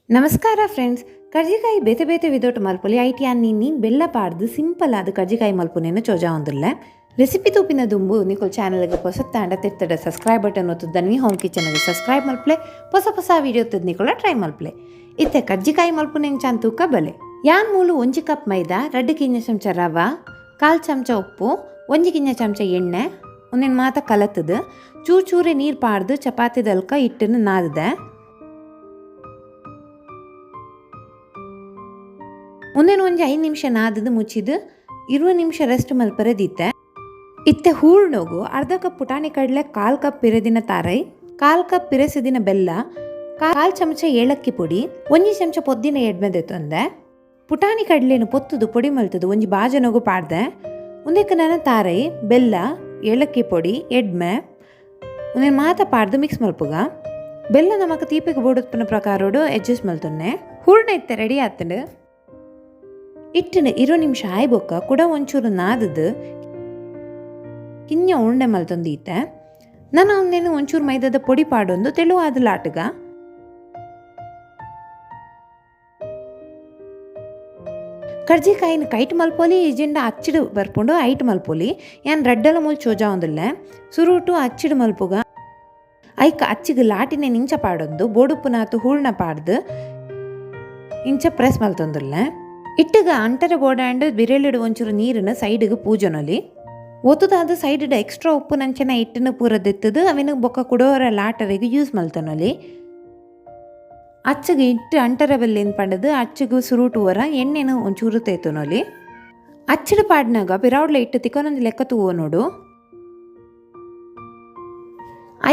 ನಮಸ್ಕಾರ ಫ್ರೆಂಡ್ಸ್. ಕರ್ಜಿಕಾಯಿ ಬೇತೆ ಬೇತೆ ವಿದೋಟ್ ಮಲ್ಪೊಲಿ ಐಟಿ ಅನ್ನಿ ಬೆಲ್ಲ ಪಾಡ್ದು ಸಿಂಪಲ್ ಆದ ಕರ್ಜಿಕಾಯಿ ಮಲ್ಪುನೇನು ಚೋಜಾ ಒಂದಿಲ್ಲ. ರೆಸಿಪಿ ತೂಪಿನ ದುಂಬು ನಿಕೋಲ್ ಚಾನಲ್ಗೆ ಹೊಸತ್ತಾಂಡ ತಿರ್ತಡ ಸಬ್ಸ್ಕ್ರೈಬ್ ಬಟನ್ ಒತ್ತುದನ್ವಿ ಹೋಮ್ ಕಿಚನ್ಗೆ ಸಬ್ಸ್ಕ್ರೈಬ್ ಮಲ್ಪಲೆ ಹೊಸ ವಿಡಿಯೋ ತದ್ ನಿಕೋಲ ಟ್ರೈ ಮಲ್ಪಲೆ. ಇತ್ತೆ ಕರ್ಜಿಕಾಯಿ ಮಲ್ಪುನೇನು ಚಾನ್ ತೂಕ ಬಲೆ ಯಾನ್ ಮೂಲು 1 ಕಪ್ ಮೈದಾ, 2 ಕಿಂಜ ಚಮಚ ರವ, 1/4 ಚಮಚ ಉಪ್ಪು, 1 ಕಿಂಜ ಚಮಚ ಎಣ್ಣೆ ಒಂದೇನು ಮಾತ ಕಲತ್ತದು ಚೂರೆ ನೀರು ಪಾಡ್ದು ಚಪಾತಿದಲ್ಕ ಇಟ್ಟನ್ನು ನಾದಿದೆ. ಒಂದೇನು 5 ನಿಮಿಷ ನಾದದು ಮುಚ್ಚಿದು 20 ನಿಮಿಷ ರೆಸ್ಟ್ ಮಲ್ಪರದಿತ್ತೆ. ಇತ್ತೆ ಹೂರ್ಣೋಗು ಅರ್ಧ ಕಪ್ ಪುಟಾಣಿ ಕಡಲೆ, 1/4 ಕಪ್ ಪಿರದಿನ ತಾರೈ, 1/4 ಕಪ್ ಪಿರಸಿದಿನ ಬೆಲ್ಲ, 1/4 ಚಮಚ ಏಲಕ್ಕಿ ಪುಡಿ, 1 ಚಮಚ ಪೊದ್ದಿನ ಎಡ್ಮೆದೆ ತೊಂದೆ. ಪುಟಾಣಿ ಕಡಲೆನು ಪೊತ್ತುದು ಪೊಡಿ ಮಲ್ತದು ಒಂಜಿ ಬಾಜನೋಗು ಪಾಡ್ದೆ. ಒಂದಕ್ಕೆ ನಾನು ತಾರೈ, ಬೆಲ್ಲ, ಏಲಕ್ಕಿ ಪೊಡಿ, ಎಡ್ಮೆ ಒಂದೇನು ಮಾತ ಪಾಡ್ದು ಮಿಕ್ಸ್ ಮಲ್ಪುಗ. ಬೆಲ್ಲ ನಮಕ್ ತೀಪಿಗೆ ಬೋಡುತ್ಪನ್ನ ಪ್ರಕಾರೋಡು ಅಡ್ಜಸ್ಟ್ ಮಲ್ತೊನ್ನೆ. ಹೂರ್ಣ ಇತ್ತೆ ರೆಡಿ ಆತಂಡು ಇಟ್ಟಿನ 20 ನಿಮಿಷ ಆಯ್ಬೊಕ್ಕ ಕೂಡ ಒಂಚೂರು ನಾದದು ಕಿಂಜ ಉಂಡೆ ಮಲ್ತೊಂದೀತೆ. ನಾನು ಒಂದೇನು ಒಂಚೂರು ಮೈದಾದ ಪೊಡಿ ಪಾಡೊಂದು ತೆಳುವಾದ ಲಾಟಗ ಕರ್ಜಿಕಾಯಿನ ಕೈಟ್ ಮಲ್ಪೋಲಿ ಇಜಿಂಡ ಅಚ್ಚಿಡು ಬರ್ಪುಂಡು ಐಟ್ ಮಲ್ಪೋಲಿ. ಯಾನ್ ರಡ್ಡಲ ಮೂಲ್ ಚೋಜಾ ಒಂದಿಲ್ಲ ಸುರುಟು ಅಚ್ಚಿಡು ಮಲ್ಪುಗ ಐಕ ಅಚ್ಚಿಗೆ ಲಾಟಿನ ಇಂಚ ಪಾಡೊಂದು ಬೋಡುಪ್ಪುನಾತು ಹೂರ್ಣ ಪಾಡ್ದು ಇಂಚ ಪ್ರೆಸ್ ಮಲ್ತೊಂದಿಲ್ಲ. ಇಟ್ಟಗ ಅಂಟರ ಬೋಡಾಂಡ್ ಬಿರೇಳಿಡು ಒಂಚೂರು ನೀರನ್ನ ಸೈಡಿಗೆ ಪೂಜನೊಲಿ ಒತ್ತುದಾದ ಸೈಡ್ ಎಕ್ಸ್ಟ್ರಾ ಉಪ್ಪು ನಂಚನ ಇಟ್ಟನ ಪೂರದಿತ್ತದು ಅವಿನ ಬೊಕ್ಕ ಕುಡೋರ ಲಾಟರಿಗೆ ಯೂಸ್ ಮಲ್ತನೊಲಿ. ಅಚ್ಚಗೆ ಇಟ್ಟು ಅಂಟರ ಬೆಲ್ಲೇನು ಪಂಡದು ಅಚ್ಚಗೆ ಸುರುಟುವರ ಎಣ್ಣೆನ ಒಂಚೂರು ತೇತನೊಲಿ. ಅಚ್ಚಡು ಪಾಡ್ನಾಗ ಪಿರಾವ್ಡ್ಲ ಇಟ್ಟು ತಿಕ್ಕೊನೊಂದು ಲೆಕ್ಕ ತೂವೋ ನೋಡು.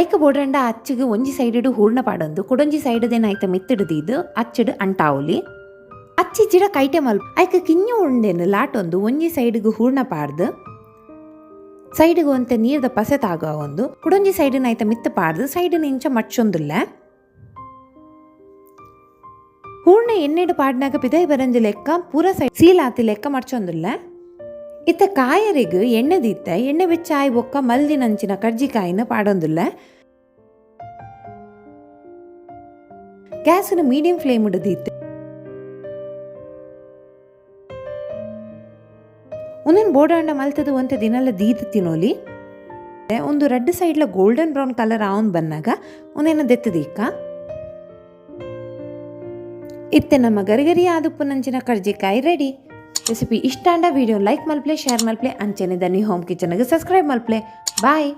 ಐಕ ಬೋಡಂಡ ಅಚ್ಚಿಗೆ ಒಂಜಿ ಸೈಡಿಡು ಹೂರ್ಣ ಪಾಡೊಂದು ಕುಡೊಂಜಿ ಸೈಡದೇನಾಯ್ತ ಮಿತ್ತಿಡ್ದಿದ್ದು ಅಚ್ಚಡು ಅಂಟಾವುಲಿ. ಅಚ್ಚಿ ಜಿಡ ಕೈಟೆ ಮಲ್ಪ ಐಕ ಕಿಂಜ ಉಂಡೆನು ಲಾಟೊಂದು ಒಂಜಿ ಸೈಡ್ಗೆ ಹೂರ್ಣ ಪಾಡ್ದು ಸೈಡ್ಗೆ ಒಂತೆ ನೀರ್ದ ಪಸೆ ತಾಗ ಒಂದು ಕುಡೊಂಜಿ ಸೈಡಿನ ಐತ ಮಿತ್ತು ಪಾಡ್ದು ಸೈಡಿನ ಇಂಚ ಮಡ್ಚೊಂದಿಲ್ಲ. ಹೂರ್ಣ ಎಣ್ಣೆಡು ಪಾಡ್ನಾಗ ಪಿದೈ ಬರಂಜಿ ಲೆಕ್ಕ ಪೂರ ಸೈಡ್ ಸೀಲಾತಿ ಲೆಕ್ಕ ಮಡ್ಚೊಂದಿಲ್ಲ. ಇತ್ತ ಕಾಯರಿಗೆ ಎಣ್ಣೆ ದೀತ್ತೆ ಎಣ್ಣೆ ಬೆಚ್ಚ ಆಯ್ ಬೊಕ್ಕ ಮಲ್ದಿನಂಚಿನ ಕರ್ಜಿಕಾಯಿನ ಪಾಡೊಂದಿಲ್ಲ. ಗ್ಯಾಸನ್ನು ಮೀಡಿಯಂ ಫ್ಲೇಮ್ ಇಡದೀತ್ತೆ. ಒಂದೊಂದು ಬೋಡಾಂಡ ಮಲ್ತದು ಒಂತೆ ದಿನಲ್ಲ ದೀದು ತಿನ್ನೋಲಿ. ಒಂದು ರೆಡ್ ಸೈಡ್ಲ ಗೋಲ್ಡನ್ ಬ್ರೌನ್ ಕಲರ್ ಆವನ್ ಬನ್ನಾಗ ಒಂದೇನು ದೆತ್ತದೀಕ ಇತ್ತೆ ನಮ್ಮ ಗರಿಗರಿ ಆದುಪ್ಪು ನಂಚಿನ ಕರ್ಜಿಕಾಯಿ ರೆಡಿ. ರೆಸಿಪಿ ಇಷ್ಟ ಅಂಡ ವಿಡಿಯೋ ಲೈಕ್ ಮಲ್ಪ್ಲೆ, ಶೇರ್ ಮಲ್ಪ್ಲೆ, ಅಂಚೆನೆ ದನಿ ಹೋಮ್ ಕಿಚನ್ಗೆ ಸಬ್ಸ್ಕ್ರೈಬ್ ಮಲ್ಪ್ಲೆ. ಬಾಯ್.